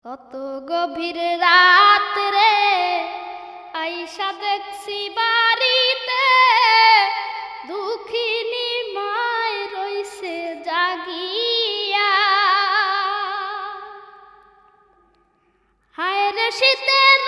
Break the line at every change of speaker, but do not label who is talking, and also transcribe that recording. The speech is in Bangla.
কত গভীর রাত রে আইসা দেখছি বাড়িতে দুঃখিনী মায় রইছে জাগিয়া। হায় রে শীতের